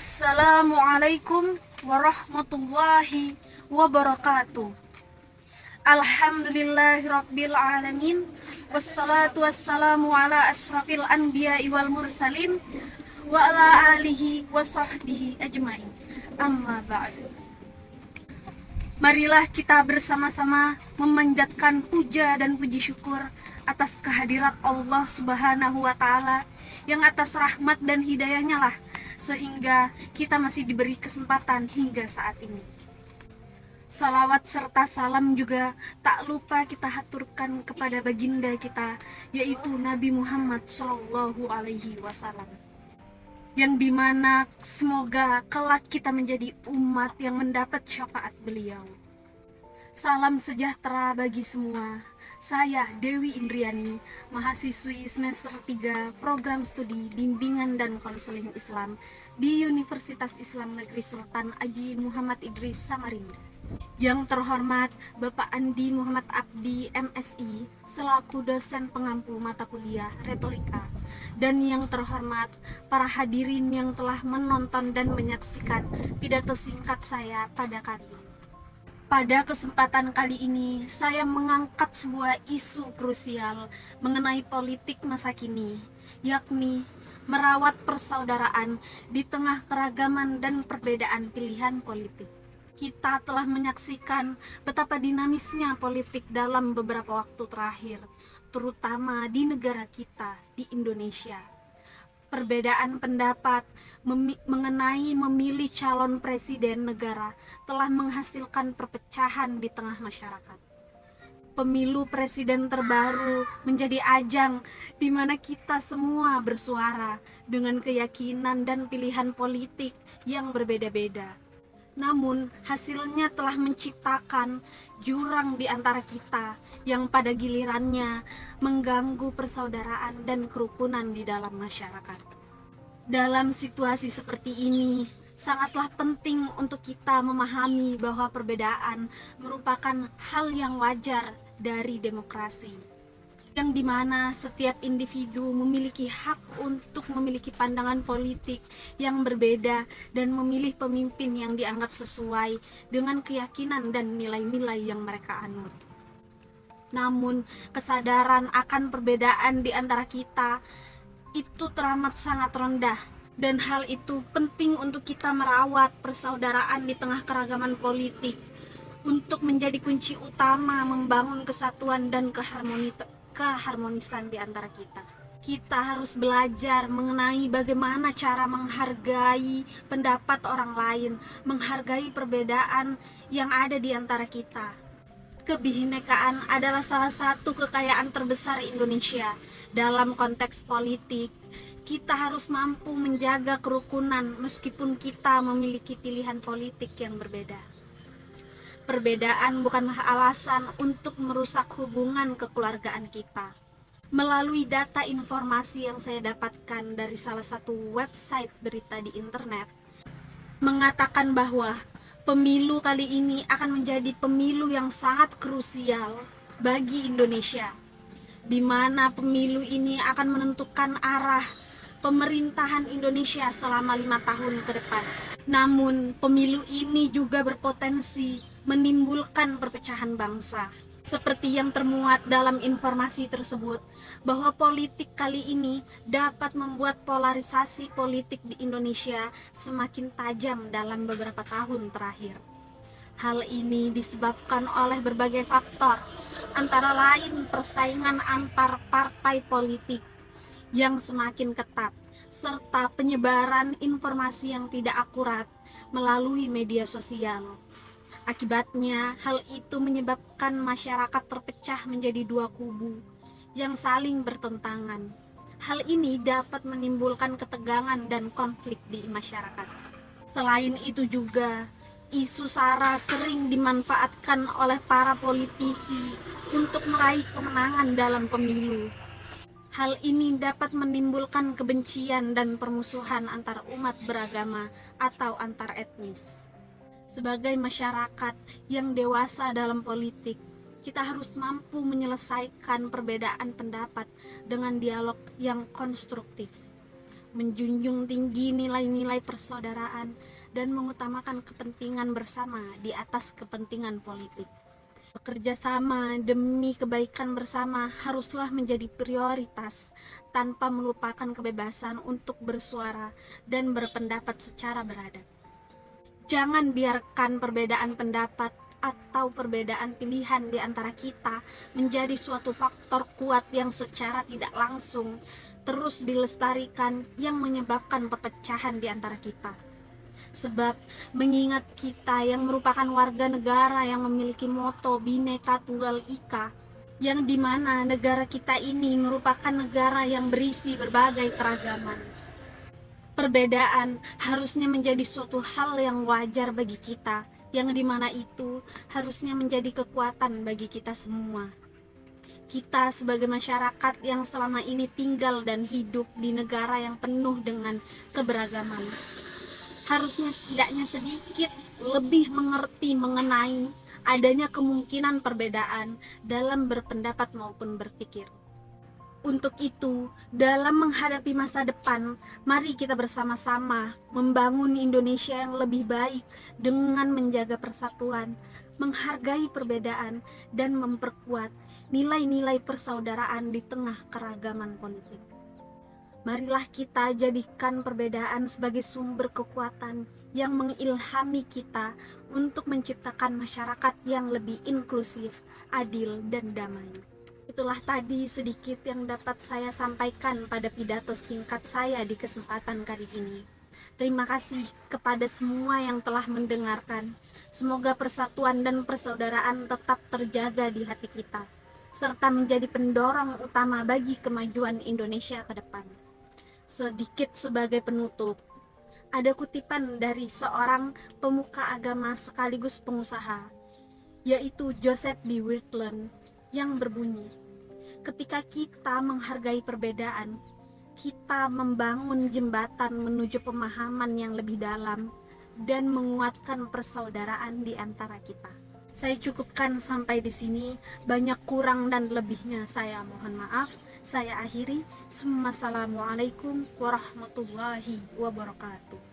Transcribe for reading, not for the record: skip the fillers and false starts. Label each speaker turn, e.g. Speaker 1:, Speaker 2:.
Speaker 1: Assalamualaikum warahmatullahi wabarakatuh. Alhamdulillahirabbil alamin. Wassalatu wassalamu ala asyrafil anbiya'i wal mursalin wa ala alihi wa sahbihi ajmain. Amma ba'du. Marilah kita bersama-sama memanjatkan puja dan puji syukur atas kehadirat Allah Subhanahu wa Ta'ala, yang atas rahmat dan hidayahnya lah sehingga kita masih diberi kesempatan hingga saat ini. Salawat serta salam juga tak lupa kita haturkan kepada baginda kita, yaitu Nabi Muhammad Shallallahu Alaihi Wasallam, yang dimana semoga kelak kita menjadi umat yang mendapat syafaat beliau. Salam sejahtera bagi semua. Saya Dewi Indriani, mahasiswi semester 3 program studi bimbingan dan konseling Islam di Universitas Islam Negeri Sultan Haji Muhammad Idris Samarinda. Yang terhormat Bapak Andi Muhammad Abdi MSI selaku dosen pengampu mata kuliah retorika, dan yang terhormat para hadirin yang telah menonton dan menyaksikan pidato singkat saya pada kali ini. Pada kesempatan kali ini, saya mengangkat sebuah isu krusial mengenai politik masa kini, yakni merawat persaudaraan di tengah keragaman dan perbedaan pilihan politik. Kita telah menyaksikan betapa dinamisnya politik dalam beberapa waktu terakhir, terutama di negara kita, di Indonesia. Perbedaan pendapat mengenai memilih calon presiden negara telah menghasilkan perpecahan di tengah masyarakat. Pemilu presiden terbaru menjadi ajang di mana kita semua bersuara dengan keyakinan dan pilihan politik yang berbeda-beda. Namun hasilnya telah menciptakan jurang di antara kita yang pada gilirannya mengganggu persaudaraan dan kerukunan di dalam masyarakat. Dalam situasi seperti ini, sangatlah penting untuk kita memahami bahwa perbedaan merupakan hal yang wajar dari demokrasi, yang dimana setiap individu memiliki hak untuk memiliki pandangan politik yang berbeda dan memilih pemimpin yang dianggap sesuai dengan keyakinan dan nilai-nilai yang mereka anut. Namun, kesadaran akan perbedaan di antara kita itu teramat sangat rendah, dan hal itu penting untuk kita merawat persaudaraan di tengah keragaman politik untuk menjadi kunci utama membangun kesatuan dan keharmonisan di antara kita. Kita harus belajar mengenai bagaimana cara menghargai pendapat orang lain, menghargai perbedaan yang ada di antara kita. Kebinekaan adalah salah satu kekayaan terbesar Indonesia. Dalam konteks politik, kita harus mampu menjaga kerukunan meskipun kita memiliki pilihan politik yang berbeda. Perbedaan bukanlah alasan untuk merusak hubungan kekeluargaan kita. Melalui data informasi yang saya dapatkan dari salah satu website berita di internet, mengatakan bahwa pemilu kali ini akan menjadi pemilu yang sangat krusial bagi Indonesia, di mana pemilu ini akan menentukan arah pemerintahan Indonesia selama 5 tahun ke depan. Namun, pemilu ini juga berpotensi menimbulkan perpecahan bangsa. Seperti yang termuat dalam informasi tersebut, bahwa politik kali ini dapat membuat polarisasi politik di Indonesia semakin tajam dalam beberapa tahun terakhir. Hal ini disebabkan oleh berbagai faktor, antara lain persaingan antar partai politik yang semakin ketat, serta penyebaran informasi yang tidak akurat melalui media sosial. Akibatnya, hal itu menyebabkan masyarakat terpecah menjadi dua kubu yang saling bertentangan. Hal ini dapat menimbulkan ketegangan dan konflik di masyarakat. Selain itu juga, isu SARA sering dimanfaatkan oleh para politisi untuk meraih kemenangan dalam pemilu. Hal ini dapat menimbulkan kebencian dan permusuhan antar umat beragama atau antar etnis. Sebagai masyarakat yang dewasa dalam politik, kita harus mampu menyelesaikan perbedaan pendapat dengan dialog yang konstruktif. menjunjung tinggi nilai-nilai persaudaraan, dan mengutamakan kepentingan bersama di atas kepentingan politik. Bekerja sama demi kebaikan bersama haruslah menjadi prioritas tanpa melupakan kebebasan untuk bersuara dan berpendapat secara beradab. Jangan biarkan perbedaan pendapat atau perbedaan pilihan di antara kita menjadi suatu faktor kuat yang secara tidak langsung terus dilestarikan yang menyebabkan perpecahan di antara kita. Sebab mengingat kita yang merupakan warga negara yang memiliki moto Bhinneka Tunggal Ika, yang dimana negara kita ini merupakan negara yang berisi berbagai keragaman. Perbedaan harusnya menjadi suatu hal yang wajar bagi kita, yang dimana itu harusnya menjadi kekuatan bagi kita semua. Kita sebagai masyarakat yang selama ini tinggal dan hidup di negara yang penuh dengan keberagaman, harusnya setidaknya sedikit lebih mengerti mengenai adanya kemungkinan perbedaan dalam berpendapat maupun berpikir. Untuk itu, dalam menghadapi masa depan, mari kita bersama-sama membangun Indonesia yang lebih baik dengan menjaga persatuan, menghargai perbedaan, dan memperkuat nilai-nilai persaudaraan di tengah keragaman politik. Marilah kita jadikan perbedaan sebagai sumber kekuatan yang mengilhami kita untuk menciptakan masyarakat yang lebih inklusif, adil, dan damai. Itulah tadi sedikit yang dapat saya sampaikan pada pidato singkat saya di kesempatan kali ini. Terima kasih kepada semua yang telah mendengarkan. Semoga persatuan dan persaudaraan tetap terjaga di hati kita, serta menjadi pendorong utama bagi kemajuan Indonesia ke depan. Sedikit sebagai penutup, ada kutipan dari seorang pemuka agama sekaligus pengusaha, yaitu Joseph B. Wirthlin, yang berbunyi, ketika kita menghargai perbedaan, kita membangun jembatan menuju pemahaman yang lebih dalam dan menguatkan persaudaraan di antara kita. Saya cukupkan sampai di sini. Banyak kurang dan lebihnya saya mohon maaf. Saya akhiri. Assalamualaikum warahmatullahi wabarakatuh.